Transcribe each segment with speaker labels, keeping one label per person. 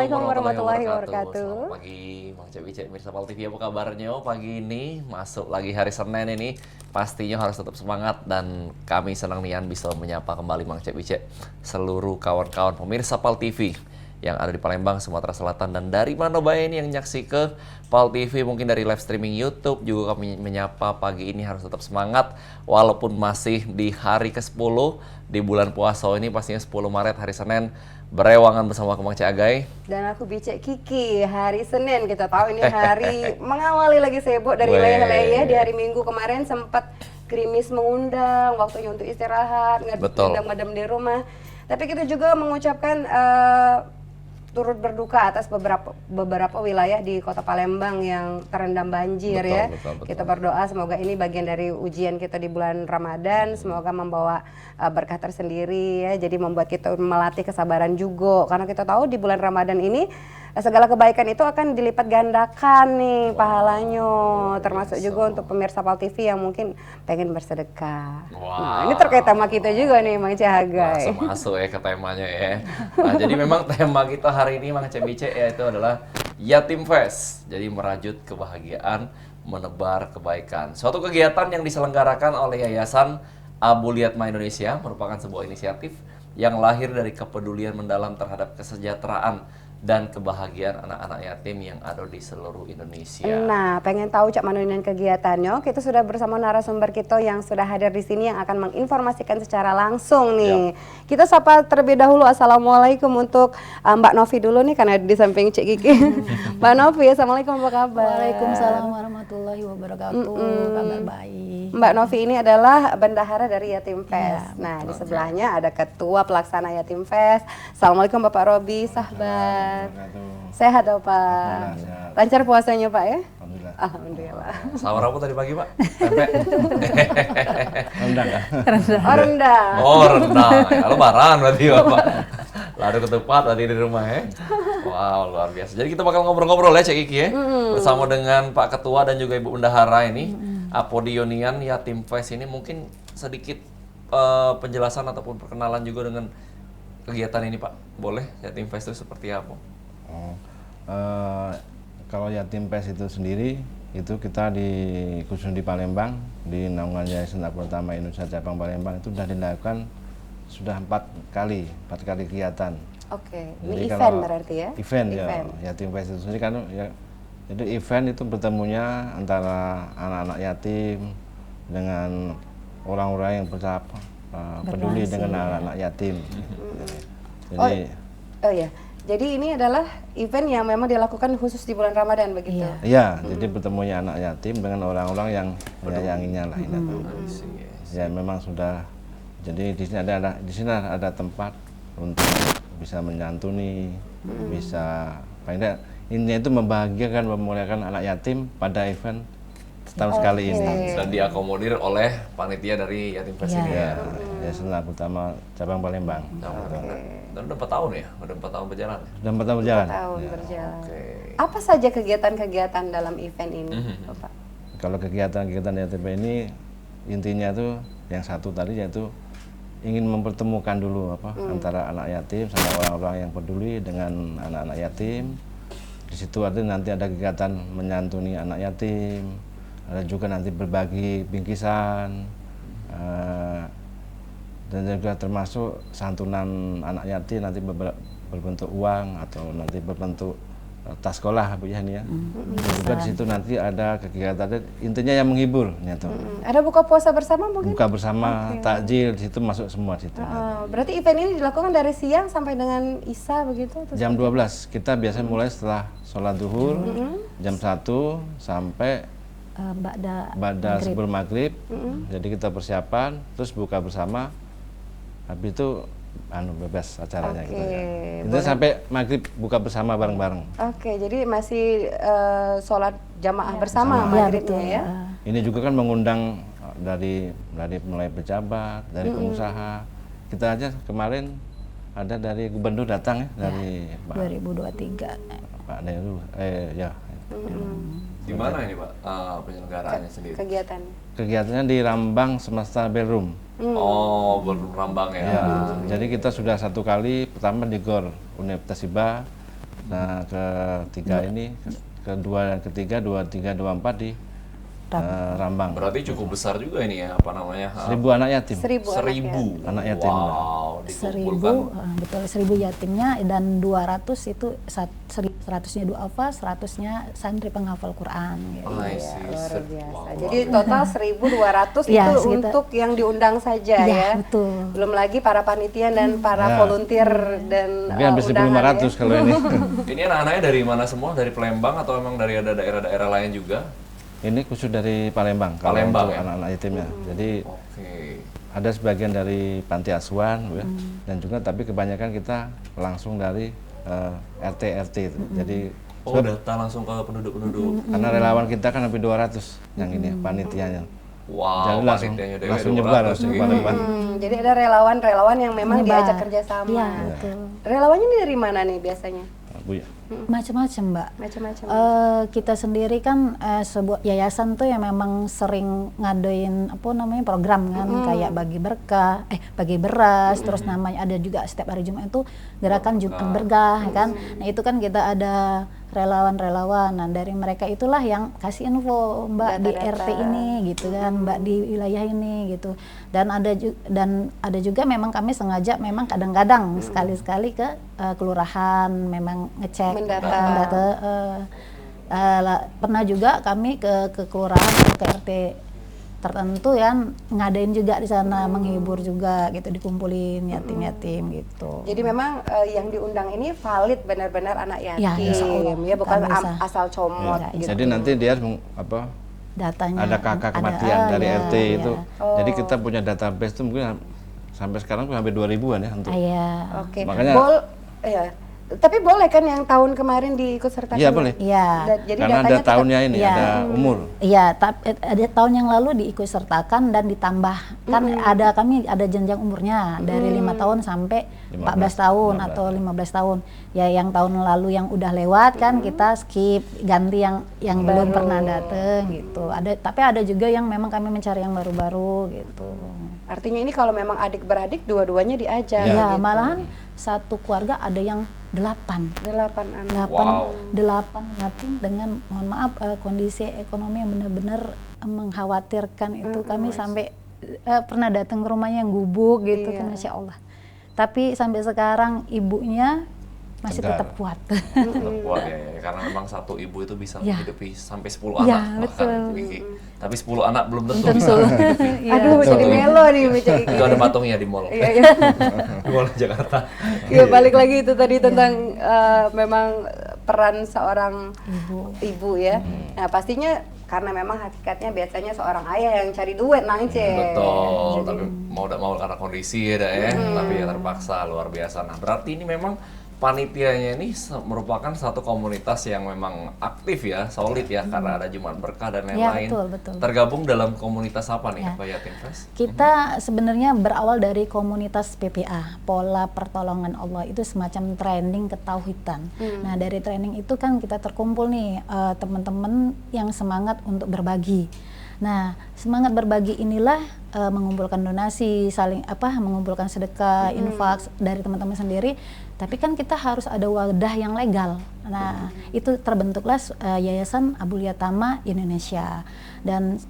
Speaker 1: Assalamualaikum warahmatullahi wabarakatuh.
Speaker 2: Selamat pagi, Mang Cek Wicek, Mirsa Pal TV, apa kabarnya? Pagi ini masuk lagi hari Senin ini, pastinya harus tetap semangat dan kami senang nian bisa menyapa kembali Mang Cek Wicek, seluruh kawan-kawan pemirsa Pal TV yang ada di Palembang, Sumatera Selatan, dan dari mana bae ini yang nyaksi ke Pal TV, mungkin dari live streaming YouTube juga kami menyapa pagi ini harus tetap semangat walaupun masih di hari ke-10 di bulan puasa ini, pastinya 10 Maret hari Senin berewangan bersama Mang Cek Agai
Speaker 1: Dan aku Bicek Kiki. Hari Senin kita tahu ini hari mengawali lagi sibuk dari
Speaker 2: Weh.
Speaker 1: leyeh-leyeh. Di hari Minggu kemarin sempat gerimis mengundang, waktunya untuk istirahat,
Speaker 2: Betul.
Speaker 1: ngedem di rumah. Tapi kita juga mengucapkan turut berduka atas beberapa wilayah di Kota Palembang yang terendam banjir.
Speaker 2: Betul,
Speaker 1: ya.
Speaker 2: betul.
Speaker 1: Kita berdoa semoga ini bagian dari ujian kita di bulan Ramadan, semoga membawa berkah tersendiri ya. Jadi membuat kita melatih kesabaran juga karena kita tahu di bulan Ramadan ini segala kebaikan itu akan dilipat gandakan nih pahalanya, termasuk juga untuk pemirsa Pal TV yang mungkin pengen bersedekah. Nah, ini terkait tema kita juga nih Mang Cahagai.
Speaker 2: masuk ya ke temanya ya. Nah, jadi memang tema kita hari ini Mang Cek Wicek yaitu adalah Yatim Fest. Jadi merajut kebahagiaan, menebar kebaikan. Suatu kegiatan yang diselenggarakan oleh Yayasan Abu Liatma Indonesia merupakan sebuah inisiatif yang lahir dari kepedulian mendalam terhadap kesejahteraan dan kebahagiaan anak-anak yatim yang ada di seluruh Indonesia.
Speaker 1: Nah, pengen tahu cak manunin kegiatannya? Kita sudah bersama narasumber kita yang sudah hadir di sini yang akan menginformasikan secara langsung nih. Kita sapa terlebih dahulu. Assalamualaikum untuk Mbak Novi dulu nih karena di samping Cik Kiki. Mbak Novi, assalamualaikum, apa kabar?
Speaker 3: Waalaikumsalam warahmatullahi wabarakatuh. Kabar baik.
Speaker 1: Mbak Novi ini adalah bendahara dari Yatim Fest.
Speaker 3: Ya,
Speaker 1: Nah, di sebelahnya ada Ketua Pelaksana Yatim Fest. Assalamualaikum Bapak Robi, sahabat. Sehat Pak?
Speaker 4: Alhamdulillah,
Speaker 1: Lancar puasanya Pak ya?
Speaker 4: Alhamdulillah.
Speaker 1: Alhamdulillah.
Speaker 2: Sahur apa tadi pagi, Pak? Pempek?
Speaker 4: Rendang kan?
Speaker 1: Oh, rendang.
Speaker 2: Oh, rendang. Ya, lebaran berarti Bapak. Lari ke tempat tadi di rumah ya. Wow, luar biasa. Jadi kita bakal ngobrol-ngobrol ya Cek Kiki ya. Bersama dengan Pak Ketua dan juga Ibu Bendahara ini. Apodionian Yatim Fest ini mungkin sedikit penjelasan ataupun perkenalan juga dengan kegiatan ini Pak. Boleh? Yatim Fest itu seperti apa?
Speaker 4: Oh, kalau Yatim Fest itu sendiri itu kita khusus di Palembang di naungan Yayasan Abu Liatma Indonesia Cabang Palembang itu sudah dilakukan sudah 4 kali kegiatan.
Speaker 1: Oke,
Speaker 4: Jadi
Speaker 1: ini event
Speaker 4: kalau
Speaker 1: berarti ya?
Speaker 4: Event ya, Yatim Fest itu sendiri kan ya. Jadi event itu bertemunya antara anak-anak yatim dengan orang-orang yang peduli dengan anak-anak yatim. Jadi
Speaker 1: Oh ya, jadi ini adalah event yang memang dilakukan khusus di bulan Ramadan begitu?
Speaker 4: iya, jadi bertemunya anak yatim dengan orang-orang yang menyayanginya lah ini. Ya memang sudah. Jadi di sini ada tempat untuk bisa menyantuni, bisa paling tidak intinya itu membahagiakan, memuliakan anak yatim pada event setahun sekali ini.
Speaker 2: Dan diakomodir oleh panitia dari Yatim Fest ini ya.
Speaker 4: Yayasan Abu Liatma Cabang Palembang.
Speaker 2: Dan udah 4 tahun ya? Udah 4 tahun berjalan ya?
Speaker 4: Sudah 4 tahun berjalan.
Speaker 1: Tahun berjalan.
Speaker 2: Oke.
Speaker 1: Apa saja kegiatan-kegiatan dalam event ini, Bapak?
Speaker 4: Kalau kegiatan-kegiatan yatim ini intinya tuh yang satu tadi yaitu ingin mempertemukan dulu antara anak yatim sama orang-orang yang peduli dengan anak-anak yatim. Di situ nanti ada kegiatan menyantuni anak yatim, ada juga nanti berbagi bingkisan, dan juga termasuk santunan anak yatim nanti berbentuk uang atau nanti berbentuk tas sekolah Bu ya ini ya. Dan juga di situ nanti ada kegiatan intinya yang menghibur gitu.
Speaker 1: Ada buka puasa bersama mungkin?
Speaker 4: Buka bersama, takjil di situ masuk semua di situ.
Speaker 1: Berarti event ini dilakukan dari siang sampai dengan Isya begitu? Atau
Speaker 4: Jam 12 kita biasanya mulai setelah sholat duhur jam 1 sampai ba'da sebelum maghrib. Jadi kita persiapan terus buka bersama. Habis itu bebas acaranya gitu ya. Itu sampai maghrib buka bersama bareng-bareng.
Speaker 1: Oke, jadi masih sholat jamaah bersama maghribnya ya?
Speaker 4: Ini juga kan mengundang dari mulai pejabat, dari pengusaha. Kita aja kemarin ada dari gubernur datang ya, dari
Speaker 3: 2023.
Speaker 4: Pak Nehru, ya.
Speaker 2: Di mana ini Pak penyelenggaraannya sendiri?
Speaker 1: Kegiatan.
Speaker 4: Kegiatannya di Rambang Semesta Ballroom.
Speaker 2: Oh, belum Rambang ya.
Speaker 4: Ya, jadi kita sudah 1 kali, pertama di GOR Universitas Hiba, Nah, ketiga ini, kedua dan ketiga 23, 24 di Rambang.
Speaker 2: Berarti cukup besar juga ini ya, apa namanya?
Speaker 4: 1000 anak yatim.
Speaker 1: 1000
Speaker 4: anak yatim.
Speaker 2: Wow,
Speaker 3: 1000,
Speaker 2: dikumpulkan.
Speaker 3: betul 1000 yatimnya, dan 200 itu 100-nya duafa, 100-nya santri penghafal Quran. Gitu.
Speaker 2: I see.
Speaker 1: Luar biasa.
Speaker 2: Wow,
Speaker 1: Jadi total 1.200
Speaker 3: Iya,
Speaker 1: itu
Speaker 3: sekitar.
Speaker 1: untuk yang diundang saja
Speaker 3: Iya,
Speaker 1: ya.
Speaker 3: betul.
Speaker 1: Belum lagi para panitia dan para
Speaker 4: Ya.
Speaker 1: volunteer dan
Speaker 4: Mungkin hampir
Speaker 1: undangan
Speaker 4: 1.500
Speaker 1: ya.
Speaker 4: kalau ini.
Speaker 2: Ini anak-anaknya dari mana semua? Dari Palembang atau emang dari ada daerah-daerah lain juga?
Speaker 4: Ini khusus dari Palembang, kalau
Speaker 2: Palembang,
Speaker 4: untuk
Speaker 2: ya?
Speaker 4: anak-anak yatimnya. Jadi
Speaker 2: Oke.
Speaker 4: ada sebagian dari panti asuhan, ya, dan juga tapi kebanyakan kita langsung dari RT itu. Jadi
Speaker 2: Oh, data langsung ke penduduk-penduduk.
Speaker 4: karena relawan kita kan hampir 200 yang ini panitianya.
Speaker 2: Wow,
Speaker 4: Jadi langsung
Speaker 2: panitianya dewe
Speaker 4: langsung
Speaker 2: 200
Speaker 4: nyebar langsung
Speaker 2: gitu.
Speaker 4: Palembang.
Speaker 1: Jadi ada relawan-relawan yang memang
Speaker 3: Menyebar.
Speaker 1: diajak kerjasama.
Speaker 3: Iya, betul.
Speaker 1: Relawannya ini dari mana nih biasanya?
Speaker 4: Bu ya.
Speaker 3: Macam-macam, Mbak.
Speaker 1: Macam-macam.
Speaker 3: Kita sendiri kan sebuah yayasan tuh yang memang sering ngadain apa namanya program kan, kayak bagi berkah, bagi beras, terus namanya ada juga setiap hari Jumat itu gerakan Jumat berkah kan. Nah itu kan kita ada relawan-relawan, nah dari mereka itulah yang kasih info Mbak di
Speaker 1: Data-data.
Speaker 3: RT ini gitu kan, Mbak di wilayah ini gitu. Dan ada juga memang kami sengaja memang kadang-kadang sekali-sekali ke kelurahan memang ngecek
Speaker 1: Mendata.
Speaker 3: pernah juga kami ke kelurahan atau ke RT tertentu yang ngadain juga di sana, menghibur juga gitu, dikumpulin yatim-yatim gitu.
Speaker 1: Jadi memang yang diundang ini valid benar-benar anak yatim,
Speaker 3: Ya, insya Allah.
Speaker 1: ya bukan
Speaker 3: Nggak bisa.
Speaker 1: asal comot
Speaker 3: Ya,
Speaker 1: gitu.
Speaker 4: Jadi nanti dia
Speaker 3: Datanya
Speaker 4: ada kakak
Speaker 3: ada,
Speaker 4: kematian dari
Speaker 3: ya,
Speaker 4: RT itu.
Speaker 3: ya.
Speaker 4: Jadi kita punya database itu mungkin sampai sekarang hampir 2000-an ya untuk.
Speaker 3: Iya.
Speaker 1: Oke.
Speaker 4: Makanya-
Speaker 1: Ya. Tapi boleh kan yang tahun kemarin diikut sertakan?
Speaker 4: Iya, boleh.
Speaker 3: Iya.
Speaker 1: Jadi
Speaker 4: Karena ada
Speaker 1: datanya tetap-
Speaker 4: tahunnya ini,
Speaker 3: Iya.
Speaker 4: ada umur.
Speaker 3: Iya, ada tahun yang lalu diikut sertakan dan ditambah kan kami ada jenjang umurnya dari 5 tahun sampai 14 tahun
Speaker 4: 15.
Speaker 3: atau 15 tahun. Ya yang tahun lalu yang udah lewat kan kita skip, ganti yang belum pernah dateng gitu. Tapi ada juga yang memang kami mencari yang baru-baru gitu.
Speaker 1: Artinya ini kalau memang adik beradik dua-duanya diajak.
Speaker 3: Ya,
Speaker 1: gitu.
Speaker 3: malahan satu keluarga ada yang 8.
Speaker 1: 8 anak.
Speaker 2: Wow.
Speaker 3: 8 yatim dengan mohon maaf kondisi ekonomi yang benar-benar mengkhawatirkan itu. Kami sampai pernah datang ke rumahnya yang gubuk gitu kan, Masya Allah. Tapi sampai sekarang ibunya masih
Speaker 4: Tegar.
Speaker 3: tetap kuat.
Speaker 2: Tetap kuat ya, karena memang satu ibu itu bisa
Speaker 3: Ya.
Speaker 2: menghidupi sampai 10
Speaker 3: Ya,
Speaker 2: anak bahkan
Speaker 3: betul.
Speaker 2: Vicky. Tapi 10 anak belum tentu
Speaker 3: Tentu.
Speaker 2: bisa menghidupi.
Speaker 1: Aduh,
Speaker 2: Satu
Speaker 1: jadi
Speaker 2: ibu.
Speaker 1: melo nih Mica Iki.
Speaker 2: Itu ada patungnya di mall.
Speaker 1: Iya, iya.
Speaker 2: Di mall Jakarta.
Speaker 1: Ya, balik lagi itu tadi tentang memang peran seorang ibu ya. Nah, pastinya karena memang hakikatnya biasanya seorang ayah yang cari duit nang Ce.
Speaker 2: Betul, tapi mau tidak mau karena kondisi ya, dah ya. Tapi ya terpaksa, luar biasa. Nah, berarti ini memang panitianya ini merupakan satu komunitas yang memang aktif ya, solid ya, karena ada Jumat Berkah dan
Speaker 3: Ya,
Speaker 2: lain-lain.
Speaker 3: betul.
Speaker 2: Tergabung dalam komunitas apa nih,
Speaker 3: Ya.
Speaker 2: Pak Yatim Fest?
Speaker 3: Kita sebenarnya berawal dari komunitas PPA, Pola Pertolongan Allah, itu semacam training ketauhidan. Nah dari training itu kan kita terkumpul nih teman-teman yang semangat untuk berbagi. Nah semangat berbagi inilah mengumpulkan donasi, mengumpulkan sedekah, infak dari teman-teman sendiri. Tapi kan kita harus ada wadah yang legal. Nah itu terbentuklah Yayasan Abul Yatama Indonesia. Dan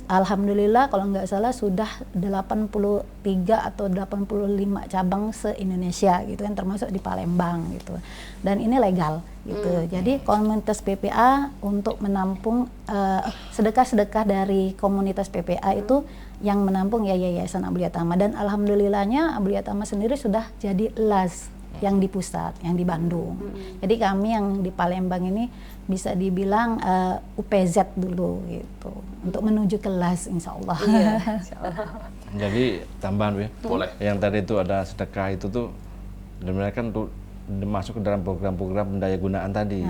Speaker 3: alhamdulillah kalau nggak salah sudah 83 atau 85 cabang se-Indonesia gitu kan, termasuk di Palembang gitu. Dan ini legal gitu. Jadi komunitas PPA untuk menampung sedekah-sedekah dari komunitas PPA itu yang menampung ya Yayasan Abul Yatama. Dan alhamdulillahnya Abul Yatama sendiri sudah jadi LAS yang di pusat, yang di Bandung. Jadi kami yang di Palembang ini bisa dibilang UPZ dulu gitu, untuk menuju kelas insya Allah.
Speaker 1: Iya, insya Allah.
Speaker 4: Jadi tambahan ya.
Speaker 2: Boleh.
Speaker 4: Yang tadi itu ada sedekah itu tuh mereka kan tuh masuk ke dalam program-program pendaya gunaan tadi.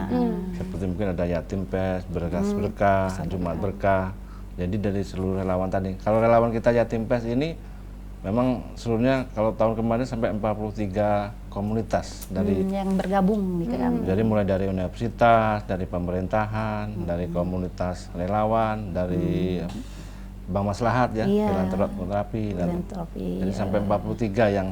Speaker 4: Seperti mungkin ada Yatim Fest, berkah, Jumat Berkah. Jadi dari seluruh relawan tadi. Kalau relawan kita Yatim Fest ini memang seluruhnya kalau tahun kemarin sampai 43 komunitas dari
Speaker 3: yang bergabung di kan.
Speaker 4: jadi mulai dari universitas, dari pemerintahan, dari komunitas relawan, dari Bank Maslahat ya,
Speaker 3: Iya.
Speaker 4: filantropi dan
Speaker 3: Filantropi,
Speaker 4: jadi
Speaker 3: ya.
Speaker 4: sampai 43 yang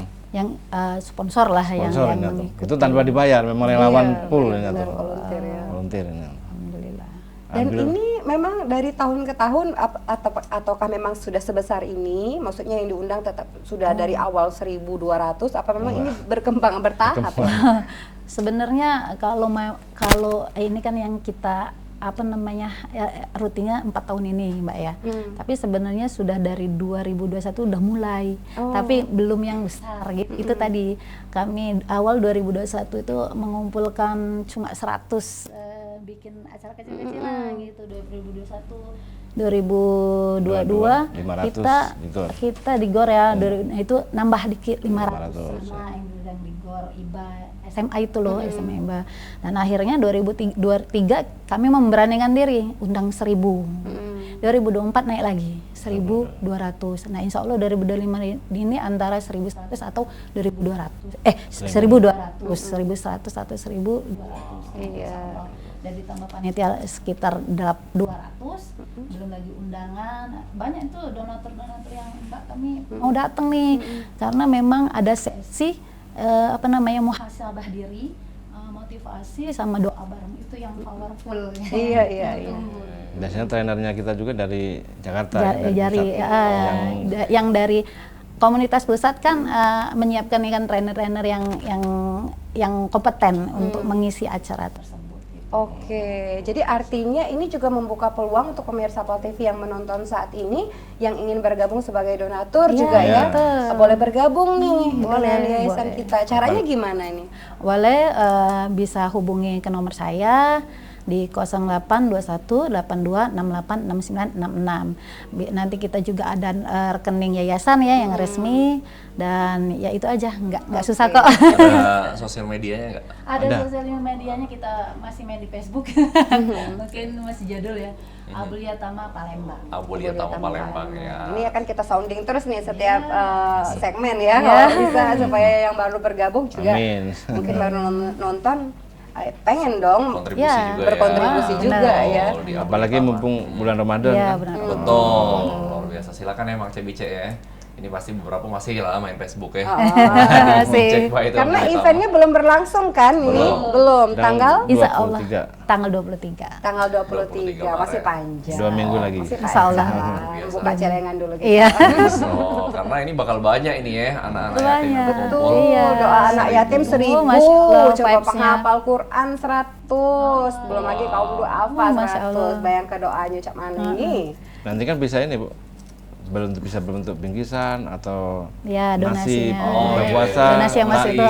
Speaker 3: sponsor lah
Speaker 4: Sponsor
Speaker 3: yang
Speaker 4: ini tuh.
Speaker 3: mengikuti.
Speaker 4: Itu tanpa dibayar, memang relawan full ini
Speaker 1: benar,
Speaker 4: tuh.
Speaker 1: volunteer ya.
Speaker 4: Volunteer ini.
Speaker 3: Alhamdulillah.
Speaker 1: Dan ini memang dari tahun ke tahun ataukah memang sudah sebesar ini? Maksudnya yang diundang tetap sudah dari awal 1.200 apa memang ini berkembang bertahap?
Speaker 3: Sebenarnya kalau ini kan yang kita rutinnya 4 tahun ini Mbak ya. Tapi sebenarnya sudah dari 2021 udah mulai. Tapi belum yang besar gitu. Itu tadi kami awal 2021 itu mengumpulkan cuma 100 bikin acara kecil-kecilan gitu. 2022 kita di GOR ya, itu nambah dikit 500. Nah, yang di GOR IBA SMA itu loh, SMA IBA. Dan akhirnya 2023 kami memberanikan diri undang 1.000. 2024 naik lagi 1.200. Nah, insya Allah 2025 ini antara 1.100 atau 1.200. 1.200, 1.100 atau 1.200.
Speaker 1: Iya.
Speaker 3: Dan ditambah panitia sekitar 200, belum lagi undangan. Banyak itu donatur-donatur yang Mbak kami mau datang nih, karena memang ada sesi muhasabah diri, motivasi sama doa bareng, itu yang powerful.
Speaker 1: Iya.
Speaker 4: Biasanya trainernya kita juga dari Jakarta.
Speaker 3: Yang dari komunitas pusat kan menyiapkan kan trainer-trainer yang kompeten untuk mengisi acara tersebut.
Speaker 1: Oke, jadi artinya ini juga membuka peluang untuk pemirsa PAL TV yang menonton saat ini yang ingin bergabung sebagai donatur juga ya. Boleh bergabung nih dengan yayasan kita. Caranya gimana ini?
Speaker 3: Boleh bisa hubungi ke nomor saya di 082182686966. Nanti kita juga ada rekening yayasan ya yang resmi, dan ya itu aja, nggak susah kok.
Speaker 2: Ada sosial medianya nggak?
Speaker 3: Ada sosial medianya, kita masih main di Facebook. Mungkin masih jadul ya. Abulia Tama Palembang.
Speaker 2: Abulia Tama Palembang ya.
Speaker 1: Ini akan kita sounding terus nih setiap segmen ya, kalau bisa supaya yang baru bergabung juga mungkin baru nonton pengen dong berkontribusi juga ya.
Speaker 4: Apalagi mumpung bulan Ramadan kan.
Speaker 2: Betul, luar biasa. Silakan ya Mang Cebice ya. Ini pasti beberapa masih lah main Facebook ya.
Speaker 1: Karena eventnya belum berlangsung kan ini? Belum. Tanggal?
Speaker 3: Insya Allah tanggal 23.
Speaker 1: Tanggal 23, masih panjang.
Speaker 4: 2 minggu lagi.
Speaker 3: Insya Allah.
Speaker 1: Buka celengan dulu gitu.
Speaker 3: Iya.
Speaker 2: Karena ini bakal banyak ini ya anak-anak yatim yang berkumpul.
Speaker 1: Betul, doa anak yatim 1.000, coba penghafal Quran 100, belum lagi kaum duafa 100. Bayangkan doanya Cak Mani.
Speaker 4: Nanti kan bisa ini Bu, bisa berbentuk bingkisan atau
Speaker 3: donasi
Speaker 4: puasa,
Speaker 3: donasi yang masih itu,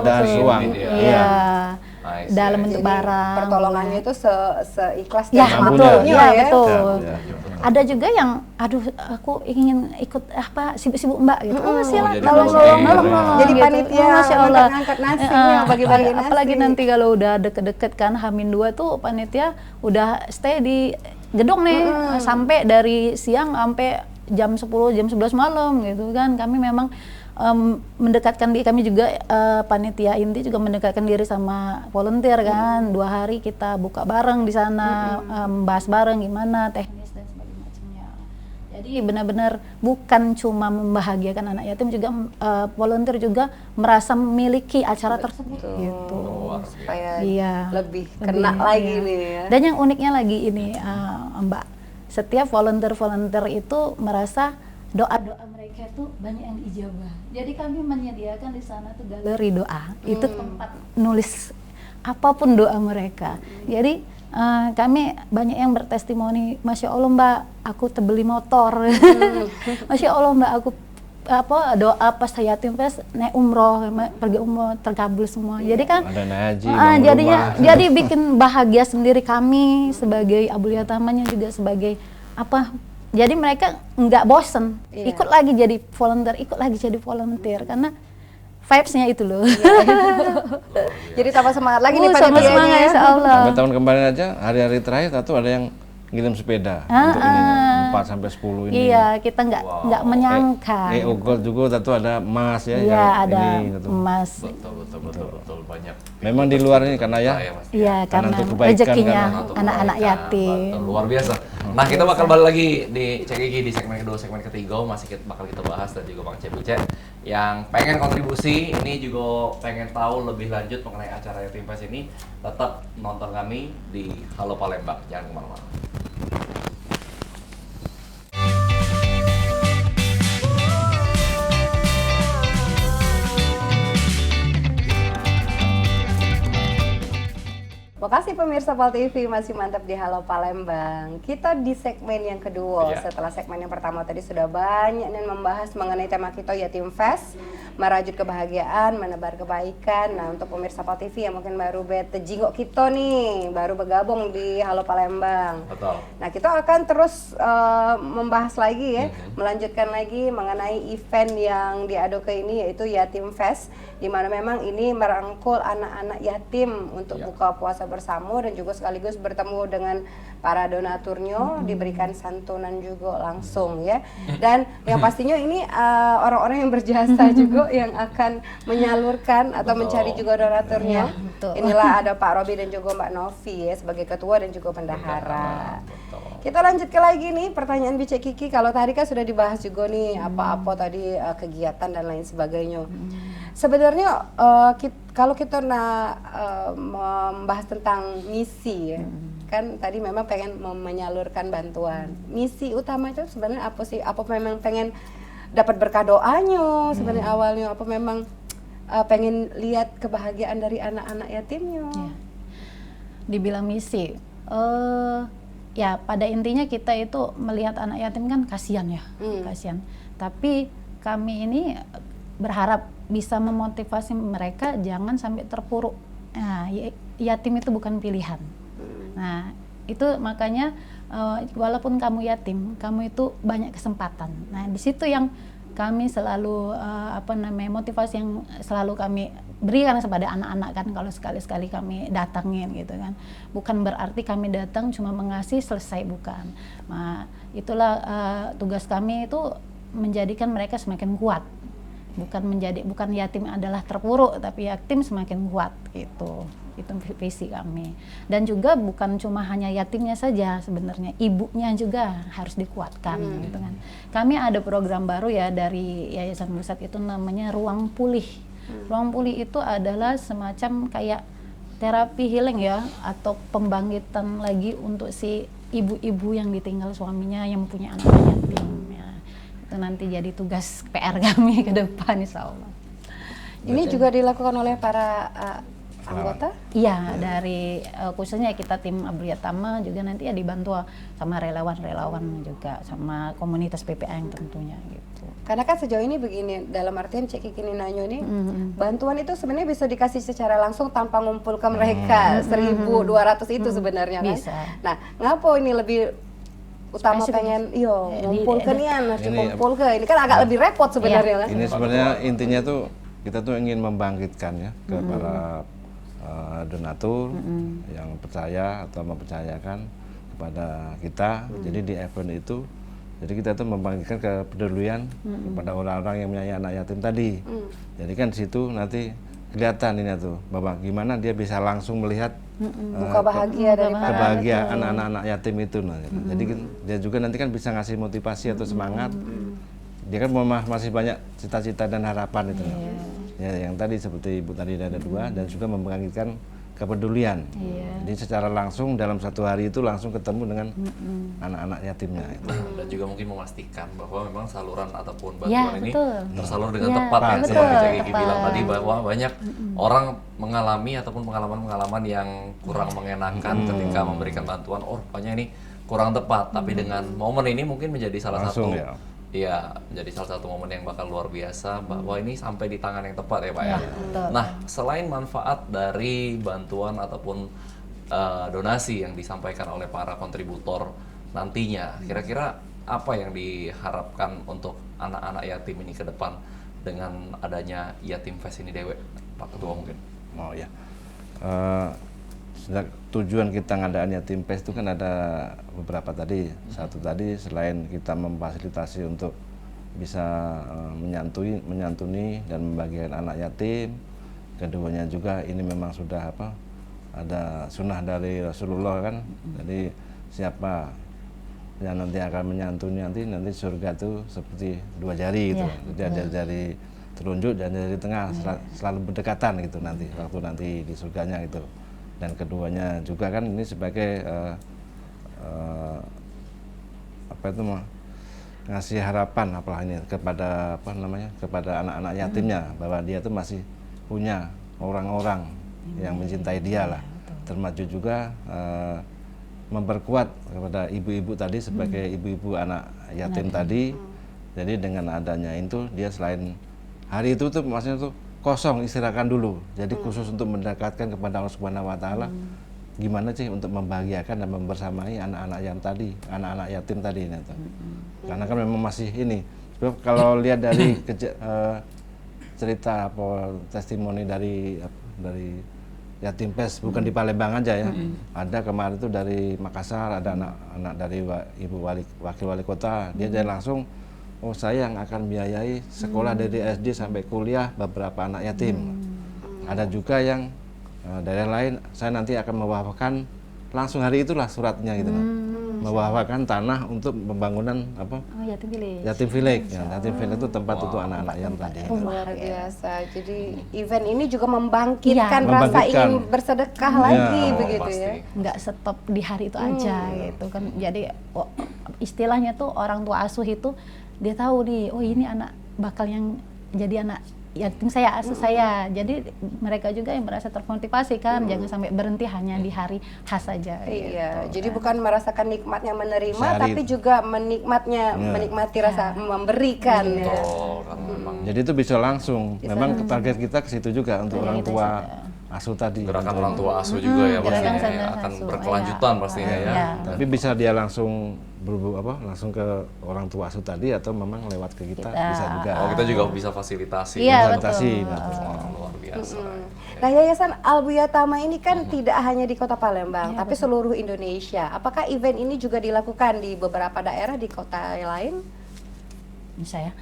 Speaker 4: dan uang.
Speaker 3: Iya. Dalam bentuk barang.
Speaker 1: Pertolongannya itu seikhlas
Speaker 3: dan
Speaker 1: mampunya ya.
Speaker 3: Betul. Ada juga yang, aku ingin ikut sibuk-sibuk Mbak gitu. Silakan nolong.
Speaker 1: Jadi panitia ngangkat nasinya, bagi-bagi nasi.
Speaker 3: Apalagi nanti kalau udah deket-deket kan H-2 tuh panitia udah stay di gedung nih sampai dari siang sampai jam 10, jam 11 malam gitu kan. Kami memang mendekatkan diri, kami juga panitia inti juga mendekatkan diri sama volunteer kan. 2 hari kita buka bareng di sana, bahas bareng gimana teknis dan sebagainya. Jadi benar-benar bukan cuma membahagiakan anak yatim, juga volunteer juga merasa memiliki acara tersebut gitu.
Speaker 1: Supaya lebih kena lagi nih ya.
Speaker 3: Dan yang uniknya lagi ini Mbak, setiap volunteer itu merasa doa-doa mereka itu banyak yang diijabah. Jadi kami menyediakan di sana tuh galeri doa. Itu tempat nulis apapun doa mereka. Jadi kami banyak yang bertestimoni, Masya Allah Mbak, aku terbeli motor. Masya Allah Mbak, aku doa pas yatim pas naik umroh, pergi umroh terkabul semua. Jadi kan jadi bikin bahagia sendiri kami sebagai Abulia Tamanya, juga sebagai jadi mereka nggak bosen, ikut lagi jadi volunteer, karena vibes-nya itu loh.
Speaker 1: Jadi tambah semangat lagi nih
Speaker 3: sama semangat Insya Allah.
Speaker 4: Sampai tahun kemarin aja, hari-hari terakhir ada yang ngirim sepeda untuk ini 4 sampai 10 ini.
Speaker 3: Iya, kita nggak menyangka.
Speaker 4: Gold juga tentu ada emas ya.
Speaker 3: Iya, ada emas.
Speaker 2: Betul banyak.
Speaker 4: Memang di luar ini karena
Speaker 3: Iya, karena rezekinya anak-anak yatim.
Speaker 2: Luar biasa. Nah, kita bakal balik lagi di Cek Gigi di segmen kedua, segmen ketiga masih bakal kita bahas dan juga Bang Cek Bice yang pengen kontribusi ini juga pengen tahu lebih lanjut mengenai acara Yatim Fest ini, tetap nonton kami di Halo Palembang. Jangan kemana-mana.
Speaker 1: Makasih pemirsa Pal TV, masih mantap di Halo Palembang. Kita di segmen yang kedua.
Speaker 2: Iya.
Speaker 1: Setelah segmen yang pertama tadi sudah banyak yang membahas mengenai tema kita Yatim Fest, merajut kebahagiaan, menebar kebaikan. Nah, untuk pemirsa Pal TV yang mungkin baru bete jingok kita nih, baru bergabung di Halo Palembang.
Speaker 2: Betul.
Speaker 1: Nah, kita akan terus membahas lagi ya, melanjutkan lagi mengenai event yang diadoke ini yaitu Yatim Fest, di mana memang ini merangkul anak-anak yatim untuk buka puasa bersama dan juga sekaligus bertemu dengan para donaturnya, diberikan santunan juga langsung ya. Dan yang pastinya ini orang-orang yang berjasa juga yang akan menyalurkan atau mencari juga donaturnya.
Speaker 3: Ya, betul.
Speaker 1: Inilah ada Pak Robi dan juga Mbak Novi ya sebagai ketua dan juga bendahara. Kita lanjut ke lagi nih pertanyaan Bice Kiki. Kalau tadi kan sudah dibahas juga nih apa-apa tadi kegiatan dan lain sebagainya. Sebenarnya kalau kita membahas tentang misi ya, kan tadi memang pengen menyalurkan bantuan. Misi utama itu sebenarnya apa sih? Apa memang pengen dapat berkah doanya sebenarnya awalnya? Apa memang pengen lihat kebahagiaan dari anak-anak yatimnya?
Speaker 3: Ya. Dibilang misi, ya pada intinya kita itu melihat anak yatim kan kasihan ya, kasihan. Tapi kami ini berharap bisa memotivasi mereka jangan sampai terpuruk. Nah, yatim itu bukan pilihan. Nah, itu makanya walaupun kamu yatim, kamu itu banyak kesempatan. Nah, di situ yang kami selalu motivasi yang selalu kami berikan kepada anak-anak kan, kalau sekali-sekali kami datangin gitu kan. Bukan berarti kami datang cuma mengasih selesai, bukan. Nah, itulah tugas kami itu menjadikan mereka semakin kuat. Bukan yatim adalah terpuruk, tapi yatim semakin kuat gitu. Itu visi kami. Dan juga bukan cuma hanya yatimnya saja sebenarnya, ibunya juga harus dikuatkan gitu kan. Kami ada program baru ya dari Yayasan Pusat, itu namanya Ruang Pulih. Ruang Pulih itu adalah semacam kayak terapi healing ya, atau pembangkitan lagi untuk si ibu-ibu yang ditinggal suaminya yang punya anak yatim ya. Itu nanti jadi tugas PR kami ke depan insyaallah.
Speaker 1: Ini juga dilakukan oleh para anggota?
Speaker 3: Iya, dari khususnya kita tim Abriyatama juga nanti ya dibantu sama relawan-relawan juga, sama komunitas PPA yang tentunya gitu.
Speaker 1: Karena kan sejauh ini begini, dalam artian Cek Kiki Nanyo ini, bantuan itu sebenarnya bisa dikasih secara langsung tanpa ngumpul ke mereka 1.200 itu sebenarnya kan?
Speaker 3: Bisa.
Speaker 1: Nah, ngapa ini lebih utama
Speaker 3: Spesifik.
Speaker 1: pengen ngumpul ke nian, harus dikumpul ke ini kan agak lebih repot sebenarnya kan?
Speaker 4: Ini sebenarnya intinya tuh kita tuh ingin membangkitkan ya ke para donatur yang percaya atau mempercayakan kepada kita. Jadi di event itu, jadi kita tuh membangkitkan kepedulian kepada orang-orang yang punya anak yatim tadi. Jadi kan di situ nanti kelihatan ini tuh bahwa gimana dia bisa langsung melihat
Speaker 1: Buka bahagia dari para
Speaker 4: kebahagiaan anak-anak yatim itu. Nah, jadi dia juga nanti kan bisa ngasih motivasi atau semangat. Dia kan masih banyak cita-cita dan harapan itu. Ya, yang tadi seperti Ibu tadi ada dua, dan juga membangkitkan kepedulian. Jadi secara langsung dalam satu hari itu langsung ketemu dengan anak-anak yatimnya.
Speaker 2: Dan juga mungkin memastikan bahwa memang saluran ataupun bantuan
Speaker 3: Ya,
Speaker 2: ini
Speaker 3: betul.
Speaker 2: tersalur dengan
Speaker 3: Ya,
Speaker 2: tepat ya,
Speaker 3: betul,
Speaker 2: seperti Cek Gigi
Speaker 3: tepat.
Speaker 2: bilang tadi, bahwa banyak orang mengalami ataupun pengalaman-pengalaman yang kurang mengenakan ketika memberikan bantuan. Oh, rupanya ini kurang tepat, tapi dengan momen ini mungkin menjadi salah
Speaker 4: Langsung,
Speaker 2: satu
Speaker 4: ya.
Speaker 2: Iya, menjadi salah satu momen yang bakal luar biasa bahwa ini sampai di tangan yang tepat ya Pak ya.
Speaker 3: betul.
Speaker 2: Nah, selain manfaat dari bantuan ataupun donasi yang disampaikan oleh para kontributor nantinya, kira-kira apa yang diharapkan untuk anak-anak yatim ini ke depan dengan adanya Yatim Fest ini Dewe, Pak Ketua mungkin?
Speaker 4: Oh ya. Tujuan kita ngadain Yatim Fest itu kan ada beberapa tadi. Satu tadi selain kita memfasilitasi untuk bisa menyantuni dan membagikan anak yatim, keduanya juga ini memang sudah ada sunnah dari Rasulullah kan. Jadi siapa yang nanti akan menyantuni nanti surga itu seperti dua jari gitu. Jadi ada jari telunjuk dan jari tengah selalu berdekatan gitu nanti waktu nanti di surganya gitu. Dan keduanya juga kan ini sebagai apa itu ngasih harapan apalagi kepada kepada anak-anak yatimnya bahwa dia tuh masih punya orang-orang yang mencintai dia lah. Termasuk juga memperkuat kepada ibu-ibu tadi sebagai ibu-ibu anak yatim tadi. Jadi dengan adanya itu dia selain hari itu tuh maksudnya tuh kosong, istirahatkan dulu. Jadi khusus untuk mendekatkan kepada Allah Subhanahu wa taala. Gimana sih untuk membahagiakan dan membersamai anak-anak yang tadi, anak-anak yatim tadi gitu. Karena kan memang masih ini. Sebab kalau lihat dari cerita apa testimoni dari Yatim Fest bukan di Palembang aja ya. Ada kemarin itu dari Makassar, ada anak dari wakil wali kota, dia langsung saya yang akan biayai sekolah dari SD sampai kuliah beberapa anak yatim. Ada juga yang daerah lain saya nanti akan mewakafkan langsung hari itulah suratnya gitu mewakafkan tanah untuk pembangunan yatim village. Yatim village itu tempat untuk anak-anak yang tadi.
Speaker 1: Luar biasa. Jadi event ini juga membangkitkan rasa ingin bersedekah lagi begitu ya.
Speaker 3: Nggak stop di hari itu aja gitu kan. Jadi istilahnya tuh orang tua asuh itu dia tahu nih, oh ini anak bakal yang jadi anak yatim saya, asuh saya. Jadi mereka juga yang merasa termotivasi kan, jangan sampai berhenti hanya di hari khas saja.
Speaker 1: Iya,
Speaker 3: gitu,
Speaker 1: jadi
Speaker 3: kan.
Speaker 1: bukan merasakan nikmatnya menerima,
Speaker 4: Sehari
Speaker 1: tapi juga menikmati rasa memberikan. Ya.
Speaker 4: Jadi itu bisa langsung. Memang target kita ke situ juga untuk orang tua asuh tadi.
Speaker 2: Gerakan orang tua asuh juga ya pastinya
Speaker 3: gerakan
Speaker 2: ya, akan
Speaker 3: asuh,
Speaker 2: berkelanjutan pastinya ya.
Speaker 4: Tapi bisa dia langsung langsung ke orang tua asuh tadi atau memang lewat ke kita bisa juga.
Speaker 2: Oh, kita juga bisa fasilitasi.
Speaker 3: Iya,
Speaker 4: Fasilitasi.
Speaker 2: Luar biasa.
Speaker 1: Nah, Yayasan Al-Buyatama ini kan tidak hanya di Kota Palembang, tapi seluruh Indonesia. Apakah event ini juga dilakukan di beberapa daerah di kota lain?
Speaker 3: Bisa ya?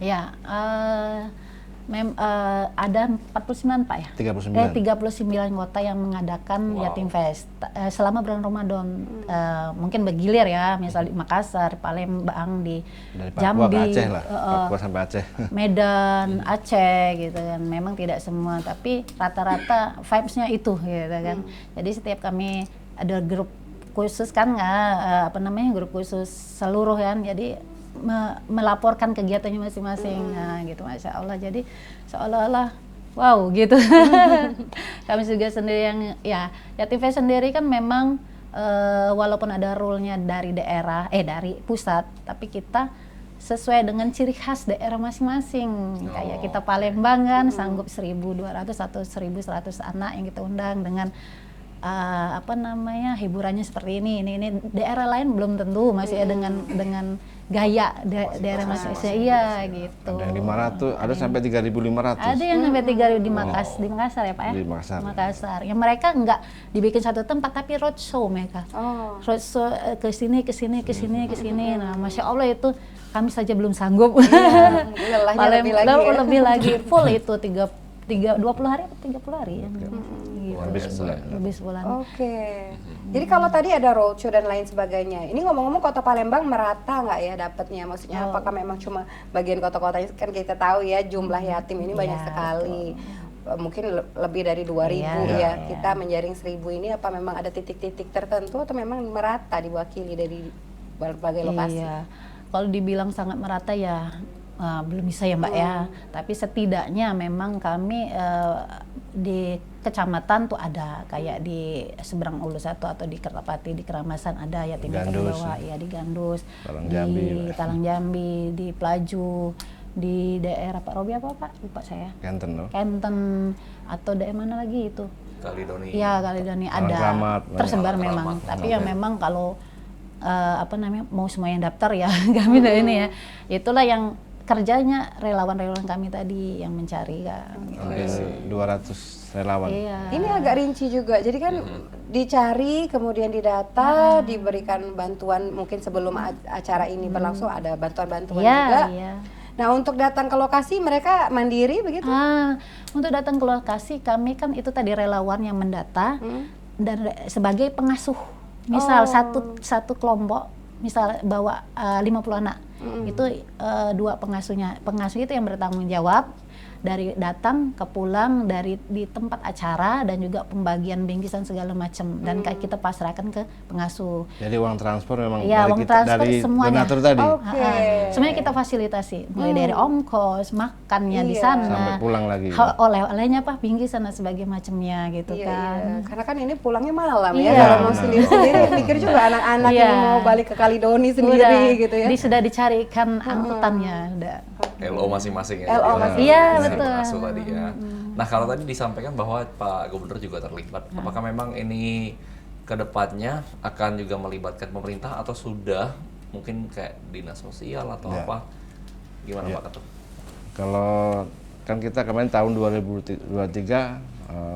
Speaker 3: Ya, ada 49 Pak ya? 39 kota yang mengadakan Yatim Fest selama bulan Ramadan. Mungkin bergilir ya, misal di Makassar, Palembang, di
Speaker 4: dari Papua
Speaker 3: Jambi,
Speaker 4: ke Aceh lah, Papua sampai Aceh.
Speaker 3: Medan, Aceh gitu kan. Memang tidak semua, tapi rata-rata vibes-nya itu gitu kan. Jadi setiap kami ada grup khusus kan, grup khusus seluruh kan. Jadi melaporkan kegiatannya masing-masing, nah gitu, Masya Allah. Jadi seolah-olah wow gitu. Kami juga sendiri yang Yatim Fest sendiri kan memang walaupun ada rule-nya dari daerah, dari pusat, tapi kita sesuai dengan ciri khas daerah masing-masing. Kayak kita Palembang kan sanggup 1.200 atau 1.100 anak yang kita undang dengan hiburannya seperti ini daerah lain belum tentu masih dengan gaya daerah masing-masing. Iya gitu.
Speaker 4: Ada yang 500, ada sampai 3.500.
Speaker 3: Ada yang sampai 3.000 di Makassar ya Pak ya?
Speaker 4: Di Makassar.
Speaker 3: Yang mereka nggak dibikin satu tempat tapi roadshow mereka. Roadshow ke sini. Nah, Masya Allah itu kami saja belum sanggup.
Speaker 1: Lelahnya
Speaker 3: lebih lagi full itu 20 hari atau 30 hari ya. Lebih sebulan.
Speaker 1: Oke. Jadi kalau tadi ada roadshow dan lain sebagainya, ini ngomong-ngomong Kota Palembang merata nggak ya dapatnya? Maksudnya apakah memang cuma bagian kota-kotanya? Kan kita tahu ya jumlah yatim ini banyak sekali. Mungkin lebih dari 2.000 ya. Kita menjaring 1.000 ini apa memang ada titik-titik tertentu atau memang merata diwakili dari berbagai lokasi?
Speaker 3: Iya. Kalau dibilang sangat merata ya belum bisa ya Mbak ya, tapi setidaknya memang kami di kecamatan tuh ada, kayak di Seberang Ulu 1 atau di Kertapati, di Keramasan ada yatim piatu di bawah, ya di Gandus, di Talang Jambi, di Pelaju, di daerah Pak Robi apa Pak? Lupa saya. Kenten atau daerah mana lagi itu?
Speaker 2: Kalidoni.
Speaker 3: Iya, Kalidoni ada. Tersebar memang, tapi yang memang kalau mau semua yang daftar ya kami ini ya. Itulah yang kerjanya relawan-relawan kami tadi yang mencari kan.
Speaker 4: 200 relawan.
Speaker 3: Iya.
Speaker 1: Ini agak rinci juga. Jadi kan dicari, kemudian didata, diberikan bantuan mungkin sebelum acara ini berlangsung ada bantuan-bantuan juga.
Speaker 3: Iya.
Speaker 1: Nah, untuk datang ke lokasi mereka mandiri begitu?
Speaker 3: Untuk datang ke lokasi kami kan itu tadi relawan yang mendata dan sebagai pengasuh. Misal satu kelompok misal bawa 50 anak, itu 2 pengasuhnya. Pengasuh itu yang bertanggung jawab dari datang ke pulang, dari di tempat acara, dan juga pembagian bingkisan segala macam, dan kita pasrahkan ke pengasuh.
Speaker 4: Jadi uang transfer memang
Speaker 3: Iya,
Speaker 4: dari
Speaker 3: uang transfer
Speaker 4: dari
Speaker 3: semuanya.
Speaker 4: donatur tadi
Speaker 1: Oke.
Speaker 3: Semuanya kita fasilitasi, mulai dari ongkos, makannya di
Speaker 1: Iya.
Speaker 3: sana,
Speaker 4: sampai pulang lagi.
Speaker 3: oleh-olehnya apa, bingkisan dan sebagainya macamnya gitu
Speaker 1: Iya,
Speaker 3: kan.
Speaker 1: iya. Karena kan ini pulangnya malam
Speaker 3: Iya.
Speaker 1: ya. Kalau mau sendiri-sendiri mikir juga anak-anak
Speaker 3: Iya.
Speaker 1: yang mau balik ke Kalidoni sendiri
Speaker 3: Udah,
Speaker 1: gitu ya.
Speaker 3: sudah dicarikan angkutannya, udah.
Speaker 2: LO masing-masing ya.
Speaker 1: LO
Speaker 2: jadi
Speaker 1: masing-masing.
Speaker 3: Iya,
Speaker 2: si
Speaker 3: betul.
Speaker 2: pengasuh tadi ya. Nah, kalau tadi disampaikan bahwa Pak Gubernur juga terlibat, apakah memang ini kedepannya akan juga melibatkan pemerintah atau sudah mungkin kayak dinas sosial atau
Speaker 4: Ya.
Speaker 2: apa? Gimana
Speaker 4: Ya.
Speaker 2: Pak Ketum?
Speaker 4: Kalau kan kita kemarin tahun 2023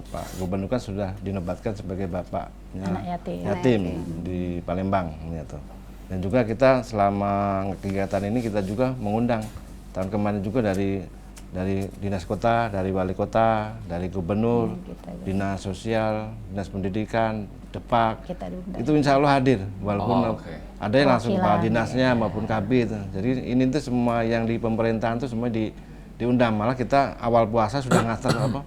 Speaker 4: Pak Gubernur kan sudah dinobatkan sebagai bapaknya
Speaker 3: Anak yatim.
Speaker 4: yatim di Palembang gitu. Dan juga kita selama kegiatan ini kita juga mengundang tahun kemarin juga dari dinas kota, dari wali kota, dari gubernur, dinas sosial, dinas pendidikan, Depak.
Speaker 3: Kita diundang.
Speaker 4: Itu insya Allah hadir, walaupun
Speaker 2: oke.
Speaker 4: ada yang langsung kepala
Speaker 3: Perwakilan,
Speaker 4: dinasnya maupun KB itu. Jadi ini tuh semua yang di pemerintahan tuh semua diundang. Malah kita awal puasa sudah ngasih apa?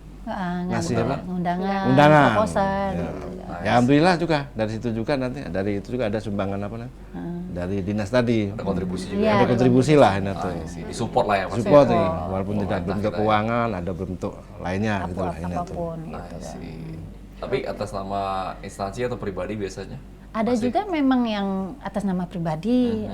Speaker 4: Ngasih apa?
Speaker 3: Undangan,
Speaker 4: Undangan.
Speaker 3: proposal
Speaker 4: Ya.
Speaker 3: gitu.
Speaker 4: Ya alhamdulillah juga dari situ juga nanti dari itu juga ada sumbangan apa namanya? Dari dinas tadi.
Speaker 2: Ada kontribusi juga.
Speaker 3: Iya.
Speaker 4: Ada kontribusi lah ini tuh.
Speaker 2: Disupport lah ya pasti.
Speaker 4: Support nih, walaupun tidak
Speaker 2: Pemerintah
Speaker 4: bentuk
Speaker 2: kita ya.
Speaker 4: keuangan, ada bentuk lainnya gitu lah ini tuh.
Speaker 3: Apapun
Speaker 2: I
Speaker 3: gitu kan.
Speaker 2: see. Tapi atas nama instansi atau pribadi biasanya?
Speaker 3: Ada juga memang yang atas nama pribadi,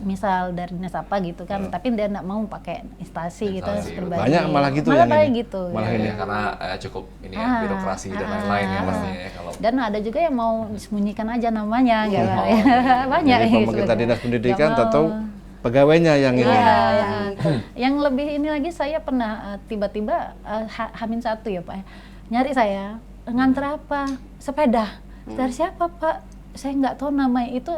Speaker 3: misal dari dinas apa gitu kan, tapi dia nggak mau pakai instansi gitu,
Speaker 2: Instansi,
Speaker 3: pribadi.
Speaker 4: Banyak malah gitu
Speaker 3: malah
Speaker 4: yang
Speaker 3: banyak
Speaker 4: ini.
Speaker 3: gitu.
Speaker 4: Malah
Speaker 3: ya.
Speaker 4: ini.
Speaker 2: Ya, karena cukup ini ya, birokrasi dan lain-lain ya pastinya ya kalau
Speaker 3: Dan ada juga yang mau disembunyikan aja namanya, gitu. Banyak.
Speaker 4: Jadi
Speaker 3: gitu
Speaker 4: pemerintah
Speaker 3: kan.
Speaker 4: dinas pendidikan
Speaker 3: Nggak
Speaker 4: atau
Speaker 3: mau.
Speaker 4: pegawainya yang ini.
Speaker 3: Iya, yang lebih ini lagi saya pernah tiba-tiba H-1 ya Pak, nyari saya nganter apa, sepeda. Dari siapa Pak? Saya nggak tahu namanya, itu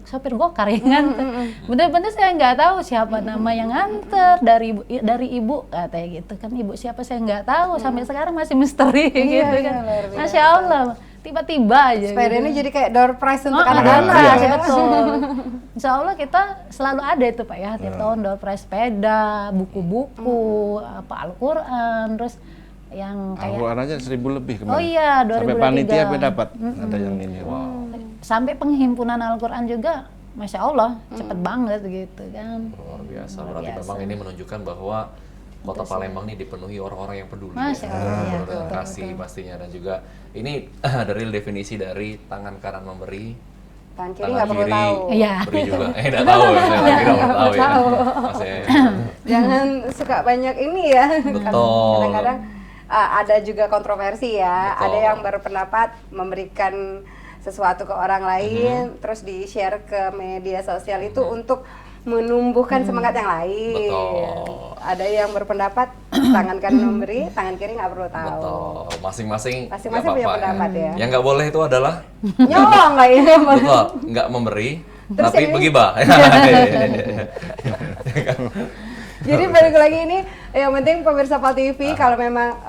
Speaker 3: sopir gokar yang nganter. Bener-bener saya nggak tahu siapa nama yang nganter, dari ibu katanya gitu kan, ibu siapa saya nggak tahu, sampai sekarang masih misteri gitu kan.
Speaker 1: luar biasa.
Speaker 3: Masya Allah, tiba-tiba aja.
Speaker 1: Sepeda
Speaker 3: gitu.
Speaker 1: ini jadi kayak door prize untuk
Speaker 3: Oh,
Speaker 1: anak-anak
Speaker 3: iya,
Speaker 1: ya.
Speaker 3: betul. Insya Allah kita selalu ada itu Pak ya, tiap tahun door prize sepeda, buku-buku, apa Al-Quran, terus yang kayak
Speaker 4: Al-Quran aja 1000 lebih kemarin.
Speaker 3: Oh iya,
Speaker 4: Sampai
Speaker 3: 2023.
Speaker 4: panitia apa dapat ada yang ini.
Speaker 3: sampai penghimpunan Al-Quran juga, Masya Allah, cepet banget gitu kan.
Speaker 2: luar biasa.
Speaker 3: Luar
Speaker 2: Berarti
Speaker 3: biasa.
Speaker 2: memang ini menunjukkan bahwa Kota Palembang ini dipenuhi orang-orang yang peduli,
Speaker 3: Masya Allah, iya,
Speaker 2: penuh
Speaker 3: betul,
Speaker 2: kasih
Speaker 3: betul.
Speaker 2: pastinya, dan juga ini dari definisi dari tangan kanan memberi,
Speaker 1: Tangan kiri nggak perlu tahu.
Speaker 3: Iya.
Speaker 2: beri juga. Nggak tahu ya, saya lagi nggak perlu tahu ya. Maksudnya,
Speaker 1: Jangan suka banyak ini ya.
Speaker 2: Betul.
Speaker 1: Kadang-kadang ada juga kontroversi ya.
Speaker 2: Betul.
Speaker 1: Ada yang berpendapat memberikan sesuatu ke orang lain, terus di-share ke media sosial itu untuk menumbuhkan semangat yang lain.
Speaker 2: Betul.
Speaker 1: Ada yang berpendapat tangan kanan memberi, tangan kiri nggak perlu tahu.
Speaker 2: betul. Masing-masing
Speaker 1: Masing-masing
Speaker 2: nggak
Speaker 1: punya
Speaker 2: apa-apa
Speaker 1: pendapat ya.
Speaker 2: Yang nggak boleh itu adalah
Speaker 1: Nyolong lah ya.
Speaker 2: betul, nggak memberi,
Speaker 1: Terus
Speaker 2: tapi
Speaker 1: yang ini-
Speaker 2: begibah.
Speaker 1: Jadi balik lagi ini, yang penting pemirsa Pal TV kalau memang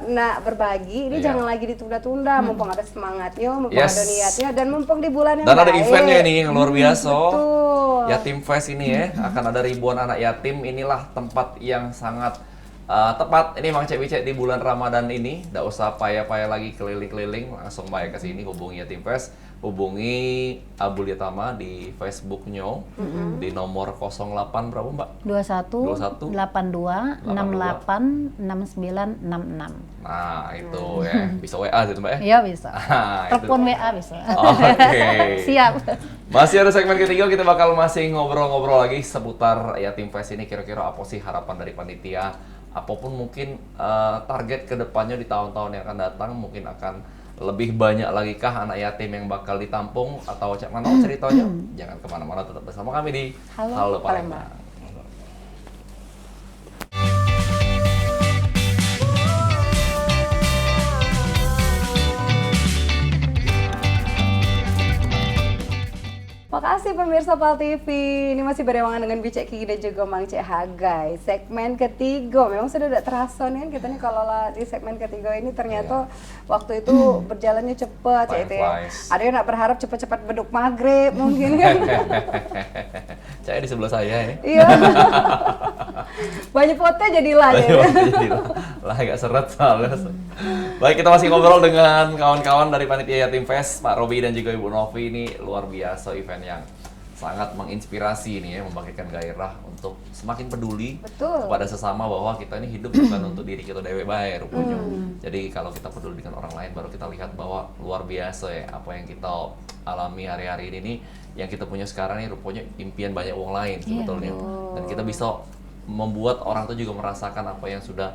Speaker 1: nak berbagi, ini
Speaker 2: Iya.
Speaker 1: jangan lagi ditunda-tunda, mumpung ada semangatnya, mumpung
Speaker 2: Yes.
Speaker 1: ada niatnya, dan mumpung di bulan yang
Speaker 2: Dan ada
Speaker 1: baik.
Speaker 2: eventnya nih yang luar biasa.
Speaker 1: Betul.
Speaker 2: Yatim Fest ini ya, akan ada ribuan anak yatim. Inilah tempat yang sangat tepat. Ini Mang Cek Wicek di bulan Ramadan ini. Nggak usah payah-payah lagi keliling-keliling, langsung baik ke sini, hubungi Yatim Fest. Hubungi Abul Yatama di Facebooknya di nomor 08 berapa Mbak?
Speaker 3: 21 82 68 6966.
Speaker 2: Nah itu ya, bisa WA gitu Mbak ya?
Speaker 3: Iya bisa.
Speaker 2: Ah, itu.
Speaker 3: Telepon WA bisa.
Speaker 2: Oke.
Speaker 3: Siap.
Speaker 2: Masih ada segmen ketiga, kita bakal masih ngobrol-ngobrol lagi seputar Yatim Fest ini. Kira-kira apa sih harapan dari panitia? Apapun mungkin target kedepannya di tahun-tahun yang akan datang, mungkin akan lebih banyak lagi kah anak yatim yang bakal ditampung atau cak mana ceritanya? Jangan kemana-mana, tetap bersama kami di
Speaker 1: Halo
Speaker 2: Palembang.
Speaker 1: Palembang. Makasih pemirsa PAL TV. Ini masih berewangan dengan Bicek Kiki dan juga Mang Cek Hagai. Segmen ketiga, memang sudah tidak terasa nih kan kita nih kalau lah di segmen ketiga ini ternyata waktu itu berjalannya cepat
Speaker 2: Time
Speaker 1: Cek itu ya.
Speaker 2: flies.
Speaker 1: Ada yang nak berharap cepat-cepat beduk maghrib mungkin kan.
Speaker 2: Saya di sebelah saya ini.
Speaker 1: Iya. Banyak foto jadilah ya.
Speaker 2: Jadi lah agak seret soalnya. Baik, kita masih ngobrol dengan kawan-kawan dari Panitia Yatim Fest, Pak Robi dan juga Ibu Novi. Ini luar biasa event yang sangat menginspirasi nih ya, membangkitkan gairah untuk semakin peduli
Speaker 1: Betul.
Speaker 2: kepada sesama bahwa kita ini hidup bukan untuk diri kita dewe bae rupanya. Jadi kalau kita peduli dengan orang lain baru kita lihat bahwa luar biasa ya apa yang kita alami hari-hari ini nih, yang kita punya sekarang nih rupanya impian banyak orang lain sebetulnya. Dan kita bisa membuat orang itu juga merasakan apa yang sudah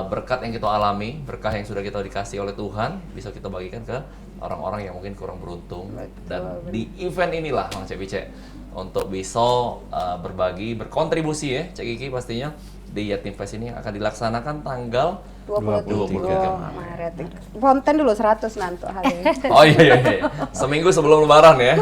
Speaker 2: berkat yang kita alami, berkah yang sudah kita dikasih oleh Tuhan bisa kita bagikan ke orang-orang yang mungkin kurang beruntung. Dan di event inilah Mang Cek Bice untuk bisa berbagi, berkontribusi ya Cek Kiki pastinya di Yatim Fest ini akan dilaksanakan tanggal
Speaker 1: 23
Speaker 2: Maret.
Speaker 1: Maret. Konten dulu 100 nanti hari.
Speaker 2: Oh iya. Seminggu sebelum lebaran ya.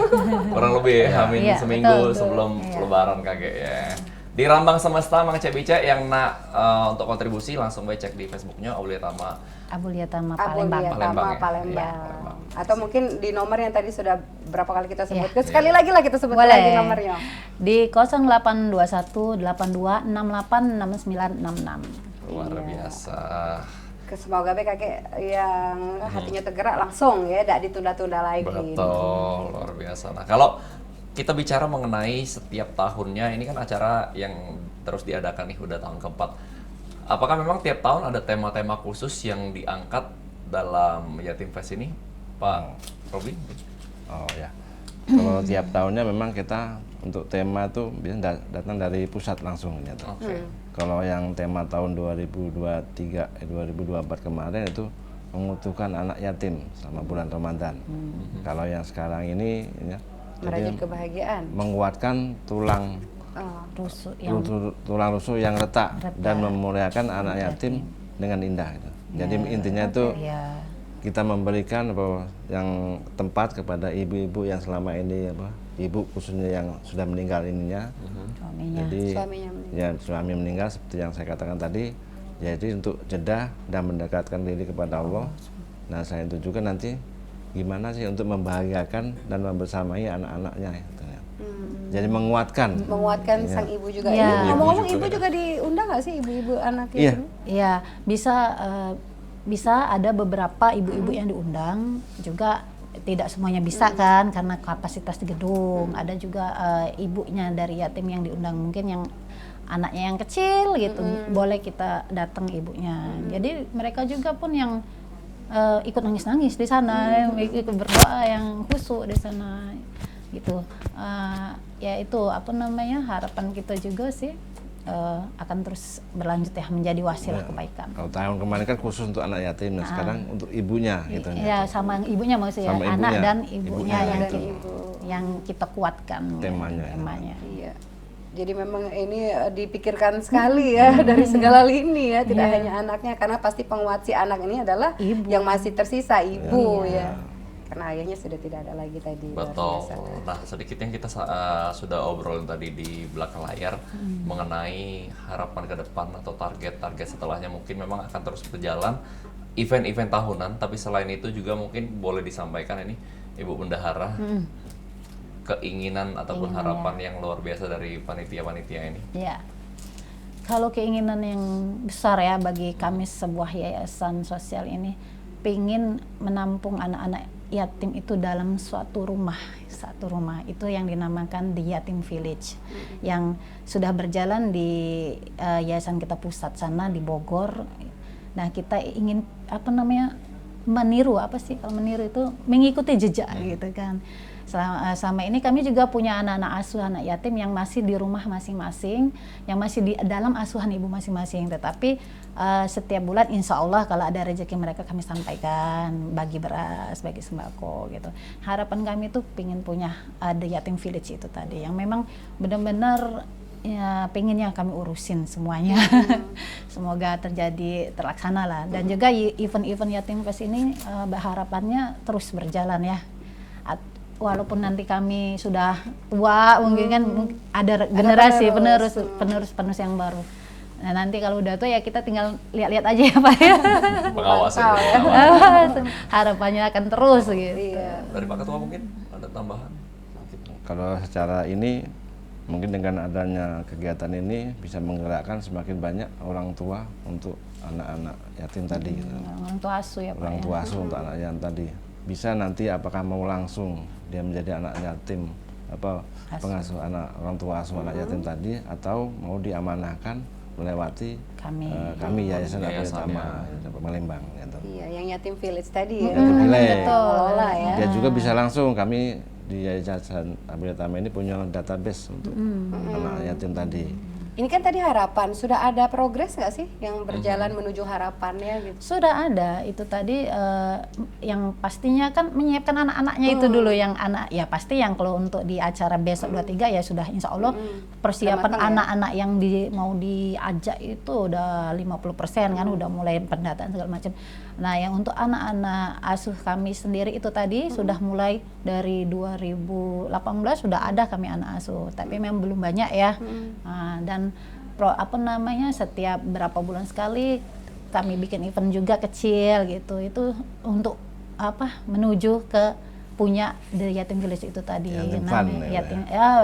Speaker 2: Kurang lebih ya, Amin
Speaker 3: Iya,
Speaker 2: seminggu
Speaker 3: betul.
Speaker 2: sebelum lebaran kakek ya. Di Rambang Semesta Mang Cek Bice yang nak untuk kontribusi langsung baca cek di Facebooknya Auliatama
Speaker 3: Abuliyatama
Speaker 1: Palembang.
Speaker 3: Palembang.
Speaker 1: Palembang.
Speaker 2: Ya, Palembang.
Speaker 1: Atau mungkin di nomor yang tadi sudah berapa kali kita sebut.
Speaker 3: Iya.
Speaker 1: Sekali lagi lah kita sebut
Speaker 3: Boleh.
Speaker 1: lagi nomornya.
Speaker 3: Di 0821 82 68 6966.
Speaker 2: luar biasa.
Speaker 1: Semoga be kakek yang hatinya tergerak langsung ya, tidak ditunda-tunda lagi.
Speaker 2: Betul, luar biasa. Nah, kalau kita bicara mengenai setiap tahunnya, ini kan acara yang terus diadakan nih udah tahun keempat. Apakah memang tiap tahun ada tema-tema khusus yang diangkat dalam Yatim Fest ini, Pak Robi?
Speaker 4: Oh ya, kalau tiap tahunnya memang kita untuk tema tuh biasanya datang dari pusat langsung ternyata.
Speaker 2: Oke.
Speaker 4: Kalau yang tema tahun 2024 kemarin itu mengutuhkan anak yatim sama bulan Ramadan. Kalau yang sekarang ini ya,
Speaker 1: Merajut kebahagiaan.
Speaker 4: menguatkan tulang
Speaker 1: Oh.
Speaker 3: Rusuk yang
Speaker 4: tulang rusuk yang retak dan memuliakan anak yatim dengan indah gitu. Jadi intinya itu
Speaker 3: ya
Speaker 4: kita memberikan apa yang tempat kepada ibu-ibu yang selama ini ibu khususnya yang sudah meninggal ininya.
Speaker 3: suaminya.
Speaker 4: Jadi
Speaker 1: Suaminya meninggal.
Speaker 4: ya suami meninggal seperti yang saya katakan tadi. Jadi untuk jeda dan mendekatkan diri kepada Allah. Nah, selain itu juga nanti gimana sih untuk membahagiakan dan membersamai anak-anaknya gitu ya. Jadi menguatkan.
Speaker 1: Menguatkan sang ibu juga.
Speaker 3: Iya.
Speaker 1: Ini ngomong-ngomong ibu juga diundang nggak sih ibu-ibu anak
Speaker 4: Iya.
Speaker 1: itu?
Speaker 3: Iya, bisa ada beberapa ibu-ibu yang diundang, juga tidak semuanya bisa kan karena kapasitas di gedung. Ada juga ibunya dari yatim yang diundang, mungkin yang anaknya yang kecil gitu, boleh kita datang ibunya. Jadi mereka juga pun yang ikut nangis-nangis di sana, ikut berdoa yang khusyuk di sana gitu. Ya itu apa namanya, harapan kita juga sih akan terus berlanjut ya, menjadi wasilah kebaikan.
Speaker 4: Kalau tahun kemarin kan khusus untuk anak yatim, nah sekarang untuk ibunya gitu.
Speaker 3: Ya sama ibunya maksudnya,
Speaker 4: Sama
Speaker 3: anak
Speaker 4: ibunya.
Speaker 3: dan ibunya
Speaker 4: Ibunya
Speaker 3: yang,
Speaker 4: itu.
Speaker 3: yang kita kuatkan
Speaker 4: Temanya.
Speaker 3: temanya.
Speaker 1: Iya. Jadi memang ini dipikirkan sekali ya dari segala lini ya, tidak hanya anaknya, karena pasti penguat si anak ini adalah
Speaker 3: Ibu.
Speaker 1: yang masih tersisa ibu ya. Karena ayahnya sudah tidak ada lagi tadi. luar
Speaker 2: Betul.
Speaker 1: biasa.
Speaker 2: Nah, sedikit yang kita sudah obrolin tadi di belakang layar mengenai harapan ke depan atau target-target setelahnya, mungkin memang akan terus berjalan event-event tahunan, tapi selain itu juga mungkin boleh disampaikan ini Ibu Bendahara keinginan ataupun harapan yang luar biasa dari panitia-panitia ini.
Speaker 3: Ya, kalau keinginan yang besar ya bagi kami sebuah yayasan sosial ini, pengen menampung anak-anak yatim itu dalam satu rumah itu yang dinamakan The Yatim Village, yang sudah berjalan di yayasan kita pusat sana di Bogor. Nah, kita ingin apa namanya, meniru itu mengikuti jejak gitu kan. Selama ini kami juga punya anak-anak asuh, anak yatim yang masih di rumah masing-masing, yang masih di dalam asuhan ibu masing-masing. Tetapi setiap bulan insya Allah kalau ada rezeki mereka kami sampaikan, bagi beras, bagi sembako gitu. Harapan kami tuh pengen punya The Yatim Village itu tadi, yang memang benar-benar ya pengennya kami urusin semuanya. Semoga terlaksana lah. Dan juga event-event Yatim Fest ini harapannya terus berjalan ya. walaupun nanti kami sudah tua, mungkin kan ada generasi penerus yang baru. Nah nanti kalau udah tua ya kita tinggal lihat-lihat aja ya Pak ya.
Speaker 2: Pengawasan.
Speaker 3: Harapannya akan terus gitu.
Speaker 1: Iya.
Speaker 2: Dari Pak Ketua mungkin ada tambahan?
Speaker 4: Kalau secara ini mungkin dengan adanya kegiatan ini bisa menggerakkan semakin banyak orang tua untuk anak-anak yatim tadi gitu.
Speaker 3: Orang tua asuh ya Pak
Speaker 4: Orang
Speaker 3: ya.
Speaker 4: tua asuh untuk anak yatim tadi. Bisa nanti apakah mau langsung dia menjadi anak yatim pengasuh anak orang tua asuh anak yatim tadi, atau mau diamanahkan melewati kami Yayasan Abdul Utama Palembang gitu.
Speaker 1: Iya, yang yatim village tadi ya.
Speaker 4: Yatim village.
Speaker 3: Betul.
Speaker 1: Ya.
Speaker 4: Dia juga bisa langsung, kami di Yayasan Abdul Utama ini punya database untuk anak yatim tadi.
Speaker 1: Ini kan tadi harapan, sudah ada progres nggak sih yang berjalan menuju harapannya gitu?
Speaker 3: Sudah ada, itu tadi yang pastinya kan menyiapkan anak-anaknya itu dulu, yang anak ya pasti yang kalau untuk di acara besok 23 ya sudah insya Allah persiapan anak-anak yang mau diajak itu udah 50% kan, udah mulai pendataan segala macam. Nah yang untuk anak-anak asuh kami sendiri itu tadi sudah mulai dari 2018 sudah ada kami anak asuh, tapi memang belum banyak ya. Nah, dan setiap berapa bulan sekali kami bikin event juga kecil gitu, itu untuk menuju ke punya dari yatim village itu tadi.
Speaker 4: Yatim fun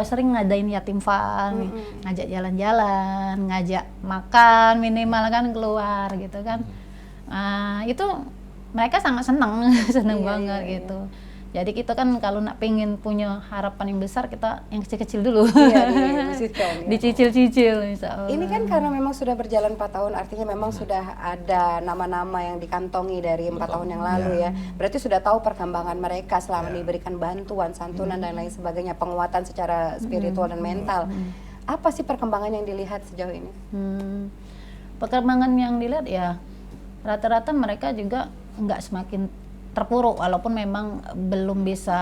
Speaker 3: Sering ngadain yatim fun, ngajak jalan-jalan, ngajak makan minimal kan keluar gitu kan. Itu mereka sangat senang senang banget gitu. Jadi kita kan kalau nak pengen punya harapan yang besar, kita yang kecil-kecil dulu.
Speaker 1: Iya,
Speaker 3: dicicil-cicil insya Allah.
Speaker 1: Ini kan karena memang sudah berjalan 4 tahun, artinya memang sudah ada nama-nama yang dikantongi dari 4 tahun yang lalu ya. Berarti sudah tahu perkembangan mereka selama diberikan bantuan, santunan dan lain sebagainya, penguatan secara spiritual dan mental. Apa sih perkembangan yang dilihat sejauh ini?
Speaker 3: Perkembangan yang dilihat ya rata-rata mereka juga nggak semakin terpuruk, walaupun memang belum bisa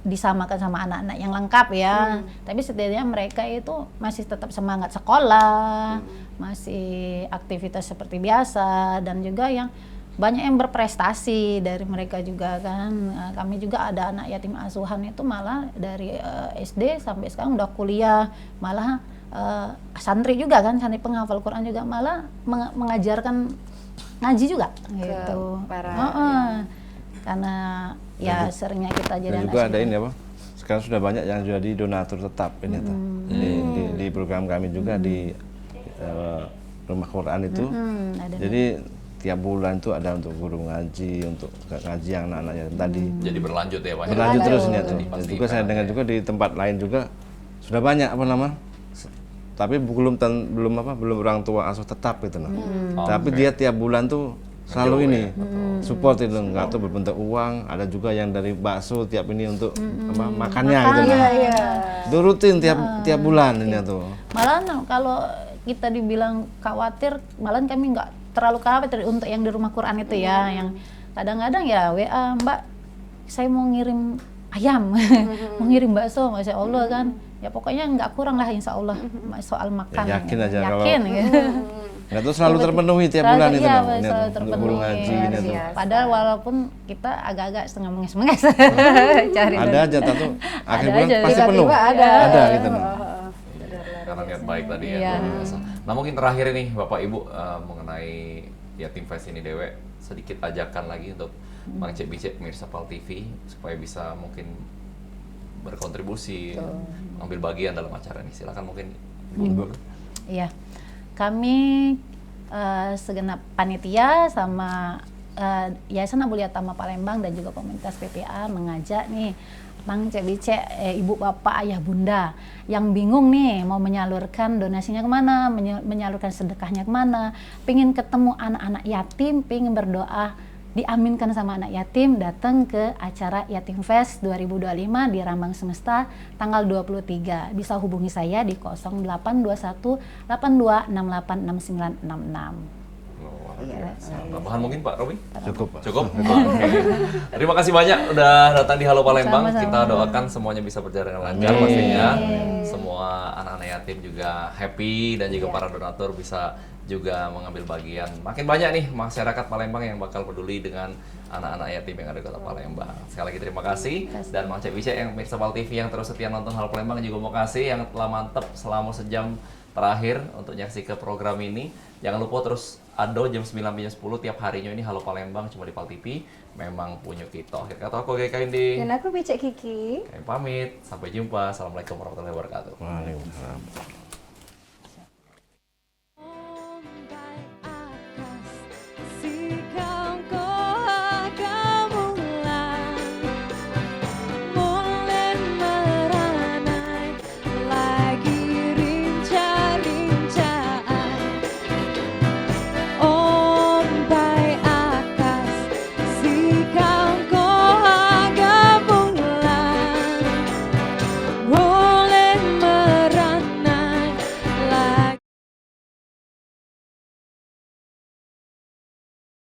Speaker 3: disamakan sama anak-anak yang lengkap ya. Tapi setidaknya mereka itu masih tetap semangat sekolah, masih aktivitas seperti biasa, dan juga yang banyak yang berprestasi dari mereka juga kan. Kami juga ada anak yatim asuhan itu malah dari SD sampai sekarang udah kuliah, malah santri juga kan, santri penghafal Quran juga, malah mengajarkan ngaji juga gitu. Karena ya seringnya kita jadi
Speaker 4: dan juga ada ini apa? Sekarang sudah banyak yang jadi donatur tetap ini tuh. Di program kami juga di rumah Quran itu. Jadi tiap bulan itu ada untuk guru ngaji, untuk ngaji yang anak-anaknya tadi.
Speaker 2: Jadi berlanjut ya Pak.
Speaker 4: Berlanjut terus ini tuh.
Speaker 2: Dan
Speaker 4: Juga saya dengar juga di tempat lain juga sudah banyak tapi belum orang tua asuh tetap gitu loh. Tapi dia tiap bulan tuh selalu ini support itu, nggak tuh berbentuk uang, ada juga yang dari bakso tiap ini untuk makannya gitu loh. Itu rutin tiap bulan ini tuh.
Speaker 3: Malah kalau kita dibilang khawatir, malah kami nggak terlalu khawatir untuk yang di rumah Quran itu ya, yang kadang-kadang ya WA, Mbak saya mau ngirim ayam, mau ngirim bakso, Masya Allah kan. Ya pokoknya nggak kurang lah insya Allah soal makan.
Speaker 4: Ya, yakin aja
Speaker 3: yakin,
Speaker 4: kalau
Speaker 3: gitu.
Speaker 4: Nggak tuh selalu terpenuhi tiap bulan itu loh.
Speaker 3: Selalu terpenuhi.
Speaker 4: Ngaji ini tuh.
Speaker 3: Padahal walaupun kita agak-agak setengah menges-menges cari.
Speaker 4: Ada aja tuh akhir bulan
Speaker 3: aja.
Speaker 4: pasti penuh. Ada gitu loh.
Speaker 2: Karena niat baik tadi ya. Nah mungkin terakhir nih Bapak Ibu mengenai Yatim Fest ini Dewe, sedikit ajakan lagi untuk Mang Cek Bicek pemirsa PAL TV supaya bisa mungkin berkontribusi, ambil bagian dalam acara ini. Silakan mungkin Ibu.
Speaker 3: Iya, kami segenap panitia sama Yayasan Abdul Utama Palembang dan juga komunitas PPA mengajak nih Mang Cek Bicek, ibu bapak ayah bunda yang bingung nih mau menyalurkan donasinya kemana, menyalurkan sedekahnya kemana, pengen ketemu anak-anak yatim, pengen berdoa diaminkan sama anak yatim, datang ke acara Yatim Fest 2025 di Rambang Semesta tanggal 23. Bisa hubungi saya di 0821 82686966.
Speaker 2: Tambahan mungkin Pak Robi?
Speaker 4: Cukup.
Speaker 2: Terima kasih banyak udah datang di Halo Palembang.
Speaker 3: Sama-sama.
Speaker 2: Kita doakan semuanya bisa berjalan dengan lancar pastinya. Semua anak-anak yatim juga happy dan juga para donatur bisa juga mengambil bagian. Makin banyak nih masyarakat Palembang yang bakal peduli dengan anak-anak yatim yang ada di Kota Palembang. Sekali lagi terima kasih. Dan Mang Cek Wice yang Mirsa Pal TV yang terus setia nonton Halo Palembang juga mau kasih yang telah mantep selama sejam terakhir untuk nyaksi ke program ini. Jangan lupa terus ado jam 9 sampai jam 10 tiap harinya ini Halo Palembang cuma di Pal TV. Memang punya kita. Akhir kata aku Gaya Kaindi.
Speaker 1: Dan aku Bicek Kiki.
Speaker 2: Kami pamit. Sampai jumpa. Assalamualaikum warahmatullahi wabarakatuh.
Speaker 4: Waalaikumsalam.